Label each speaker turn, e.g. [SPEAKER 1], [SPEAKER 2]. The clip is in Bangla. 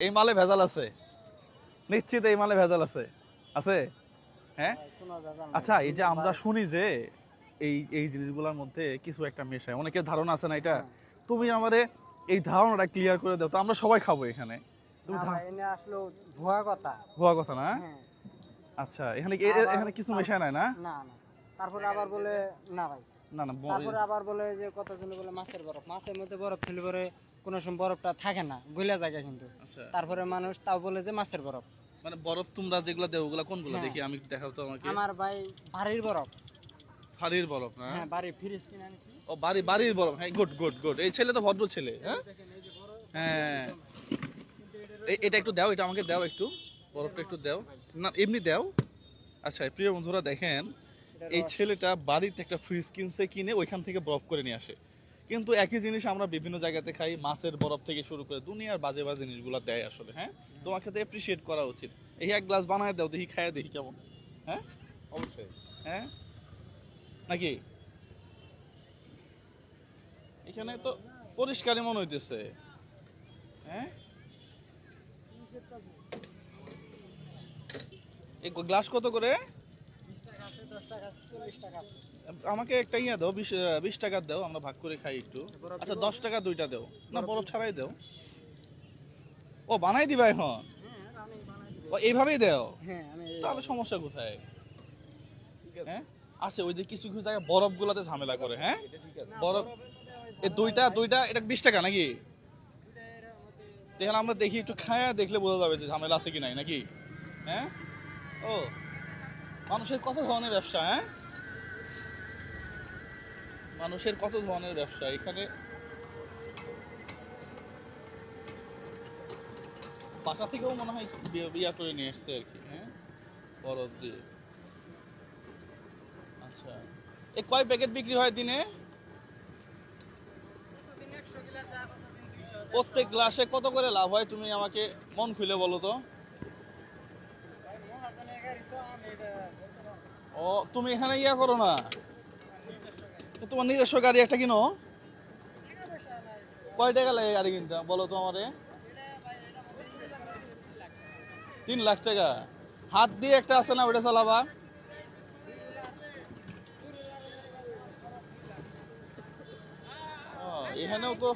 [SPEAKER 1] এই মালে ভেজাল আছে, নিশ্চিত এই মালে ভেজাল আছে, আছে হ্যাঁ। আচ্ছা এই যে আমরা শুনি যে এই এই জিনিসগুলোর মধ্যে কিছু একটা মেশায়, অনেকের ধারণা আছে না এটা, তুমি আমারে এই ধারণাটা ক্লিয়ার করে দাও তো, আমরা সবাই খাবো এখানে। তুমি
[SPEAKER 2] আসলে ভুয়া কথা,
[SPEAKER 1] ভুয়া কথা না? আচ্ছা এখানে এখানে কিছু মেশায় নাই না?
[SPEAKER 2] না না। তারপরে আবার বলে না ভাই,
[SPEAKER 1] না না,
[SPEAKER 2] তারপরে আবার বলে যে কতজন বলে মাছের বরফ, মাছের মধ্যে বরফ ছিল পরে কোনো সময় বরফটা থাকে না, গলে যায় কিন্তু। তারপরে মানুষ তাও বলে যে মাছের বরফ।
[SPEAKER 1] মানে বরফ তোমরা যেগুলো দেও ওগুলা কোনগুলো দেখি, আমি একটু দেখাও তো আমাকে।
[SPEAKER 2] আমার ভাই বাড়ির বরফ।
[SPEAKER 1] বাড়ির বরফ না?
[SPEAKER 2] হ্যাঁ বাড়ি ফ্রিজ কিনে আনিছি।
[SPEAKER 1] ও বাড়ির বরফ, হ্যাঁ গুড গুড গুড, এই ছেলে তো ভদ্র ছেলে। হ্যাঁ হ্যাঁ, এটা একটু দাও, এটা আমাকে দাও একটু, বরফটা একটু দাও না, এমনি দাও। আচ্ছা প্রিয় বন্ধুরা দেখেন, এই ছেলেটা বাড়িতে একটা ফ্রিজ কিনছে, কিনে ওইখান থেকে বরফ করে নিয়ে আসে। কিন্তু একই জিনিস আমরা বিভিন্ন জায়গাতে খাই, মাছের বরফ থেকে শুরু করে দুনিয়ার বাজে বাজে জিনিসগুলো দেয় আসলে। হ্যাঁ তোমাকে তো অ্যাপ্রিসিয়েট করা উচিত। এই এক গ্লাস বানায় দাও দেখি, খাইয়া দেখি কেমন। হ্যাঁ অবশ্যই, হ্যাঁ নাকি? এখানে তো পরিষ্কারই মনে হইতেছে। হ্যাঁ এই গ্লাস কত করে?
[SPEAKER 2] 20 টাকা আছে, 10 টাকা আছে, 40 টাকা আছে।
[SPEAKER 1] আমাকে একটা ইয়া দাও, 20 টাকা দাও, আমরা ভাগ করে খাই একটু। আচ্ছা 10 টাকা দুইটা দাও না, বরফ ছাড়াই দাও। ও বানাই দিবা এখন? ও এইভাবেই দাও? তাহলে সমস্যা কোথায়? হ্যাঁ আছে ওই যে কিছু কিছু জায়গায় বরফ গুলাতে ঝামেলা করে। হ্যাঁ বরফ এই দুইটা এটা 20 টাকা নাকি? দেখেন আমরা দেখি একটু খায়া দেখলে বোঝা যাবে যে ঝামেলা আছে কি নাই নাকি। হ্যাঁ ও মানুষের কত ধরনের ব্যবসা, হ্যাঁ মানুষের কত ধরনের ব্যবসা এখানে। বাসা থেকেও মনে হয় বিয়া করে নিয়ে আসছে আর কি। হ্যাঁ বরফ দিয়ে। আচ্ছা এই কয় প্যাকেট বিক্রি হয় দিনে? প্রত্যেক গ্লাসে কত করে লাভ হয় তুমি আমাকে মন খুলে বলো তো। ও তুমি এখানে ইয়া করো না, তোমার নিজস্ব গাড়ি একটা কিনো? কয় টাকা লাগে গাড়ি কিনতে বলো তো আমারে? 3 লাখ টাকা? হাত দিয়ে একটা আছে না ওটা চালাবা? এখানেও তো